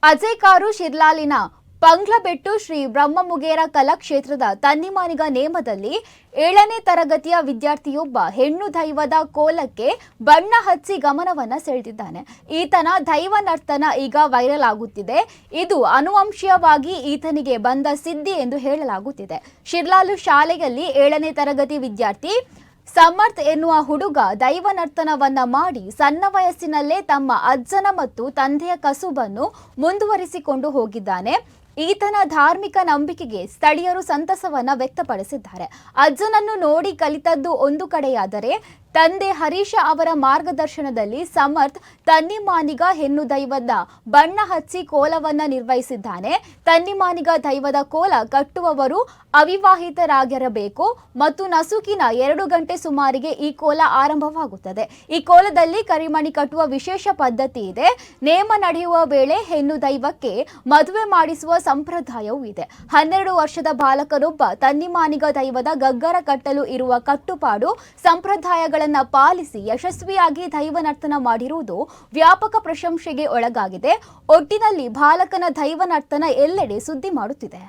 Ajay car ಶಿರ್ಲಾಲಿನ ಪಂಗ್ಲಬೆಟ್ಟು Shri ಬ್ರಹ್ಮಮುಗೇರ ಕಲಾಕ್ಷೇತ್ರದ ತನ್ನಿಮಾನಿಗ ನೇಮದಲ್ಲಿ 7ನೇ ತರಗತಿಯ ವಿದ್ಯಾರ್ಥಿಯೊಬ್ಬ ಹೆಣ್ಣು ದೈವದ ಕೋಲಕ್ಕೆ ಬಣ್ಣ ಹಚ್ಚಿ ಗಮನವನ್ನ ಸೆಳೆದಿದ್ದಾನೆ. ಈತನ ದೈವ ನರ್ತನ ಈಗ ವೈರಲ್ ಆಗುತ್ತಿದೆ. ಇದು ಅನುವಂಶೀಯವಾಗಿ ಈತನಿಗೆ ಬಂದ ಸಿದ್ಧಿ ಎಂದು ಹೇಳಲಾಗುತ್ತಿದೆ. ಶಿರ್ಲಾಲು ಶಾಲೆಯಲ್ಲಿ 7ನೇ ತರಗತಿ ವಿದ್ಯಾರ್ಥಿ ಸಮರ್ಥ್ ಎನ್ನುವ ಹುಡುಗ ದೈವ ನರ್ತನವನ್ನ ಮಾಡಿ ಸಣ್ಣ ವಯಸ್ಸಿನಲ್ಲೇ ತಮ್ಮ ಅಜ್ಜನ ಮತ್ತು ತಂದೆಯ ಕಸುಬನ್ನು ಮುಂದುವರಿಸಿಕೊಂಡು ಹೋಗಿದ್ದಾನೆ. ಈತನ ಧಾರ್ಮಿಕ ನಂಬಿಕೆಗೆ ಸ್ಥಳೀಯರು ಸಂತಸವನ್ನ ವ್ಯಕ್ತಪಡಿಸಿದ್ದಾರೆ. ಅಜ್ಜನನ್ನು ನೋಡಿ ಕಲಿತದ್ದು ಒಂದು ಕಡೆಯಾದರೆ ತಂದೆ ಹರೀಶ ಅವರ ಮಾರ್ಗದರ್ಶನದಲ್ಲಿ ಸಮರ್ಥ್ ತನ್ನಿಮಾನಿಗ ಹೆಣ್ಣು ದೈವದ ಬಣ್ಣ ಹಚ್ಚಿ ಕೋಲವನ್ನ ನಿರ್ವಹಿಸಿದ್ದಾನೆ. ತನ್ನಿಮಾನಿಗ ದೈವದ ಕೋಲ ಕಟ್ಟುವವರು ಅವಿವಾಹಿತರಾಗಿರಬೇಕು ಮತ್ತು ನಸುಕಿನ 2 ಗಂಟೆ ಸುಮಾರಿಗೆ ಈ ಕೋಲ ಆರಂಭವಾಗುತ್ತದೆ. ಈ ಕೋಲದಲ್ಲಿ ಕರಿಮಣಿ ಕಟ್ಟುವ ವಿಶೇಷ ಪದ್ಧತಿ ಇದೆ. ನೇಮ ನಡೆಯುವ ವೇಳೆ ಹೆಣ್ಣು ದೈವಕ್ಕೆ ಮದುವೆ ಮಾಡಿಸುವ ಸಂಪ್ರದಾಯವೂ ಇದೆ. 12 ವರ್ಷದ ಬಾಲಕನೊಬ್ಬ ತನ್ನಿಮಾನಿಗ ದೈವದ ಗಗ್ಗರ ಕಟ್ಟಲು ಇರುವ ಕಟ್ಟುಪಾಡು ಸಂಪ್ರದಾಯಗಳ ಪಾಲಿಸಿ ಯಶಸ್ವಿಯಾಗಿ ದೈವ ನರ್ತನ ಮಾಡಿರುವುದು ವ್ಯಾಪಕ ಪ್ರಶಂಸೆಗೆ ಒಳಗಾಗಿದೆ. ಒಟ್ಟಿನಲ್ಲಿ ಬಾಲಕನ ದೈವ ನರ್ತನ ಎಲ್ಲೆಡೆ ಸುದ್ದಿ ಮಾಡುತ್ತಿದೆ.